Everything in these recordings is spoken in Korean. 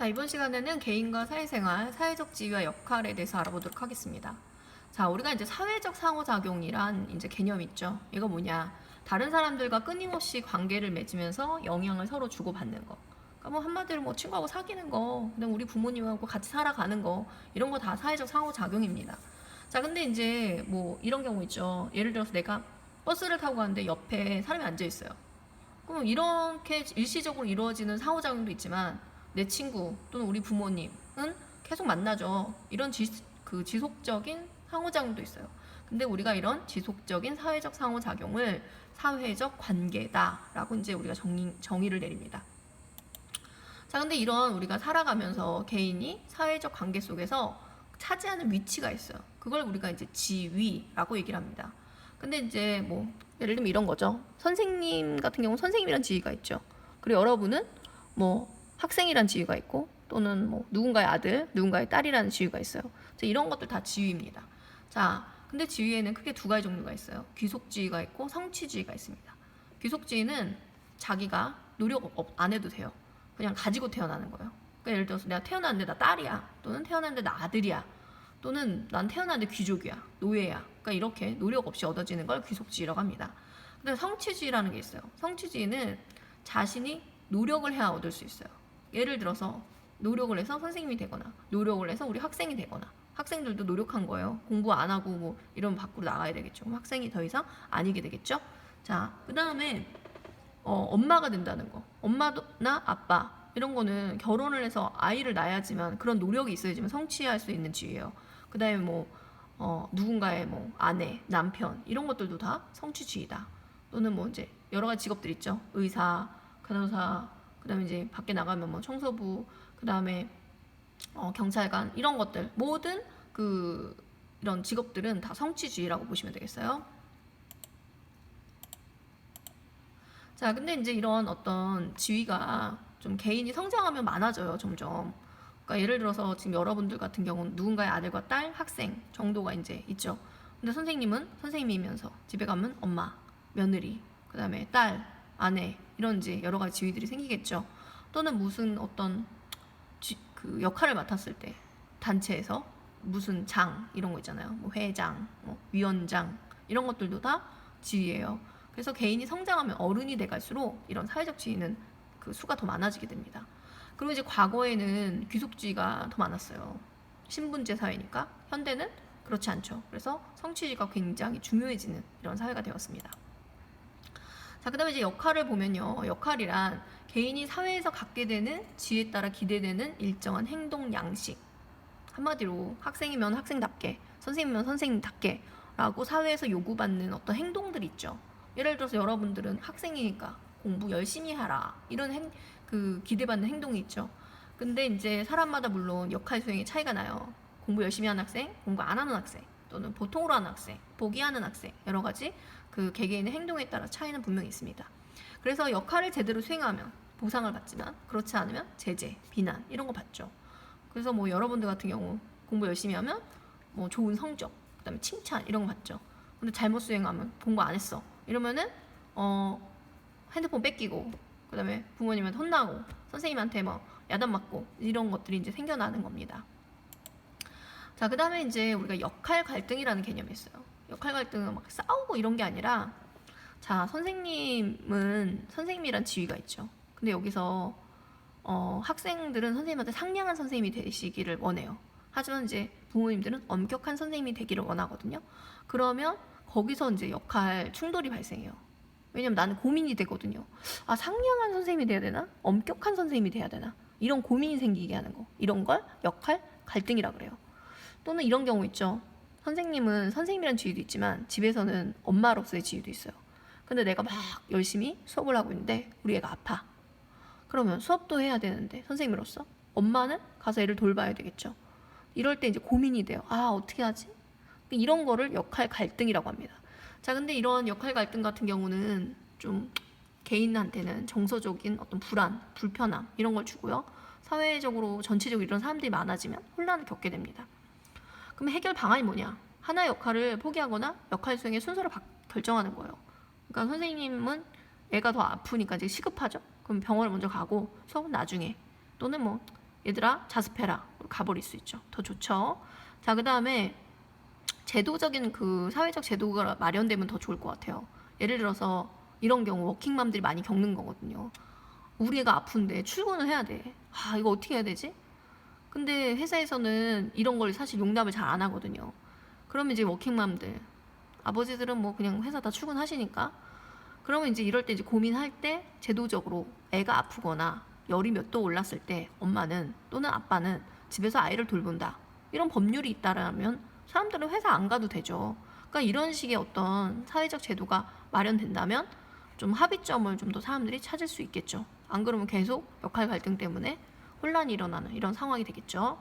자, 이번 시간에는 개인과 사회생활, 사회적 지위와 역할에 대해서 알아보도록 하겠습니다. 자, 우리가 이제 사회적 상호작용이란 이제 개념 있죠. 이거 뭐냐? 다른 사람들과 끊임없이 관계를 맺으면서 영향을 서로 주고받는 거. 그러니까 뭐 한마디로 뭐 친구하고 사귀는 거, 그다음 우리 부모님하고 같이 살아가는 거, 이런 거 다 사회적 상호작용입니다. 자, 근데 이제 뭐 이런 경우 있죠. 예를 들어서 내가 버스를 타고 가는데 옆에 사람이 앉아 있어요. 그럼 이렇게 일시적으로 이루어지는 상호작용도 있지만 내 친구 또는 우리 부모님은 계속 만나죠. 이런 지속적인 상호작용도 있어요. 근데 우리가 이런 지속적인 사회적 상호작용을 사회적 관계다라고 이제 우리가 정의를 내립니다. 자, 근데 이런 우리가 살아가면서 개인이 사회적 관계 속에서 차지하는 위치가 있어요. 그걸 우리가 이제 지위라고 얘기를 합니다. 근데 이제 뭐 예를 들면 이런 거죠. 선생님 같은 경우는 선생님이란 지위가 있죠. 그리고 여러분은 뭐 학생이란 지위가 있고 또는 뭐 누군가의 아들, 누군가의 딸이라는 지위가 있어요. 이런 것들 다 지위입니다. 자, 근데 지위에는 크게 두 가지 종류가 있어요. 귀속지위가 있고 성취지위가 있습니다. 귀속지위는 자기가 노력 안 해도 돼요. 그냥 가지고 태어나는 거예요. 그러니까 예를 들어서 내가 태어났는데 나 딸이야, 또는 태어났는데 나 아들이야, 또는 난 태어났는데 귀족이야, 노예야. 그러니까 이렇게 노력 없이 얻어지는 걸 귀속지위라고 합니다. 근데 성취지위라는 게 있어요. 성취지위는 자신이 노력을 해야 얻을 수 있어요. 예를 들어서 노력을 해서 선생님이 되거나 노력을 해서 우리 학생이 되거나, 학생들도 노력한 거예요. 공부 안 하고 뭐 이러면 밖으로 나가야 되겠죠. 그럼 학생이 더 이상 아니게 되겠죠. 자, 그 다음에 엄마가 된다는 거. 엄마나 아빠 이런 거는 결혼을 해서 아이를 낳아야지만, 그런 노력이 있어야지만 성취할 수 있는 지위예요. 그 다음에 뭐 누군가의 뭐 아내, 남편 이런 것들도 다 성취지위다. 또는 뭐 이제 여러 가지 직업들 있죠. 의사, 간호사, 그 다음에 이제 밖에 나가면 뭐 청소부, 그 다음에 경찰관 이런 것들, 모든 이런 직업들은 다 성취주의라고 보시면 되겠어요. 자, 근데 이제 이런 어떤 지위가 좀 개인이 성장하면 많아져요, 점점. 그러니까 예를 들어서 지금 여러분들 같은 경우는 누군가의 아들과 딸, 학생 정도가 이제 있죠. 근데 선생님은 선생님이면서 집에 가면 엄마, 며느리, 그 다음에 딸, 아내 이런 이제 여러 가지 지위들이 생기겠죠. 또는 무슨 어떤 그 역할을 맡았을 때 단체에서 무슨 장 이런 거 있잖아요. 뭐 회장, 뭐 위원장 이런 것들도 다 지위예요. 그래서 개인이 성장하면 어른이 돼갈수록 이런 사회적 지위는 그 수가 더 많아지게 됩니다. 그리고 이제 과거에는 귀속지위가 더 많았어요. 신분제 사회니까. 현대는 그렇지 않죠. 그래서 성취지가 굉장히 중요해지는 이런 사회가 되었습니다. 자, 그 다음에 이제 역할을 보면요. 역할이란 개인이 사회에서 갖게 되는 지위에 따라 기대되는 일정한 행동 양식. 한마디로 학생이면 학생답게, 선생님이면 선생님답게 라고 사회에서 요구받는 어떤 행동들이 있죠. 예를 들어서 여러분들은 학생이니까 공부 열심히 하라, 이런 기대받는 행동이 있죠. 근데 이제 사람마다 물론 역할 수행에 차이가 나요. 공부 열심히 하는 학생, 공부 안 하는 학생, 또는 보통으로 하는 학생, 포기하는 학생, 여러 가지 그 개개인의 행동에 따라 차이는 분명히 있습니다. 그래서 역할을 제대로 수행하면 보상을 받지만, 그렇지 않으면 제재, 비난 이런 거 받죠. 그래서 뭐 여러분들 같은 경우 공부 열심히 하면 뭐 좋은 성적, 그다음에 칭찬 이런 거 받죠. 근데 잘못 수행하면 공부 안 했어 이러면은 핸드폰 뺏기고, 그다음에 부모님한테 혼나고, 선생님한테 뭐 야단 맞고 이런 것들이 이제 생겨나는 겁니다. 자, 그 다음에 이제 우리가 역할 갈등이라는 개념이 있어요. 역할 갈등은 막 싸우고 이런 게 아니라, 자, 선생님은 선생님이란 지위가 있죠. 근데 여기서 학생들은 선생님한테 상냥한 선생님이 되시기를 원해요. 하지만 이제 부모님들은 엄격한 선생님이 되기를 원하거든요. 그러면 거기서 이제 역할 충돌이 발생해요. 왜냐면 나는 고민이 되거든요. 아, 상냥한 선생님이 돼야 되나? 엄격한 선생님이 돼야 되나? 이런 고민이 생기게 하는 거. 이런 걸 역할 갈등이라 그래요. 또는 이런 경우 있죠. 선생님은 선생님이란 지위도 있지만 집에서는 엄마로서의 지위도 있어요. 근데 내가 막 열심히 수업을 하고 있는데 우리 애가 아파. 그러면 수업도 해야 되는데 선생님으로서 엄마는 가서 애를 돌봐야 되겠죠. 이럴 때 이제 고민이 돼요. 아, 어떻게 하지? 이런 거를 역할 갈등이라고 합니다. 자, 근데 이런 역할 갈등 같은 경우는 좀 개인한테는 정서적인 어떤 불안, 불편함 이런 걸 주고요. 사회적으로 전체적으로 이런 사람들이 많아지면 혼란을 겪게 됩니다. 그럼 해결 방안이 뭐냐? 하나의 역할을 포기하거나 역할 수행의 순서를 결정하는 거예요. 그러니까 선생님은 애가 더 아프니까 이제 시급하죠. 그럼 병원을 먼저 가고 수업은 나중에, 또는 뭐 얘들아 자습해라 가버릴 수 있죠. 더 좋죠. 자, 그 다음에 제도적인 그 사회적 제도가 마련되면 더 좋을 것 같아요. 예를 들어서 이런 경우 워킹맘들이 많이 겪는 거거든요. 우리 애가 아픈데 출근을 해야 돼. 아, 이거 어떻게 해야 되지? 근데 회사에서는 이런 걸 사실 용납을 잘 안 하거든요. 그러면 이제 워킹맘들, 아버지들은 뭐 그냥 회사 다 출근하시니까, 그러면 이제 이럴 때 이제 고민할 때 제도적으로 애가 아프거나 열이 몇 도 올랐을 때 엄마는 또는 아빠는 집에서 아이를 돌본다. 이런 법률이 있다라면 사람들은 회사 안 가도 되죠. 그러니까 이런 식의 어떤 사회적 제도가 마련된다면 좀 합의점을 좀 더 사람들이 찾을 수 있겠죠. 안 그러면 계속 역할 갈등 때문에 혼란이 일어나는 이런 상황이 되겠죠.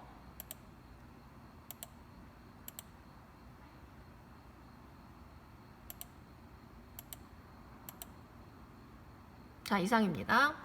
자, 이상입니다.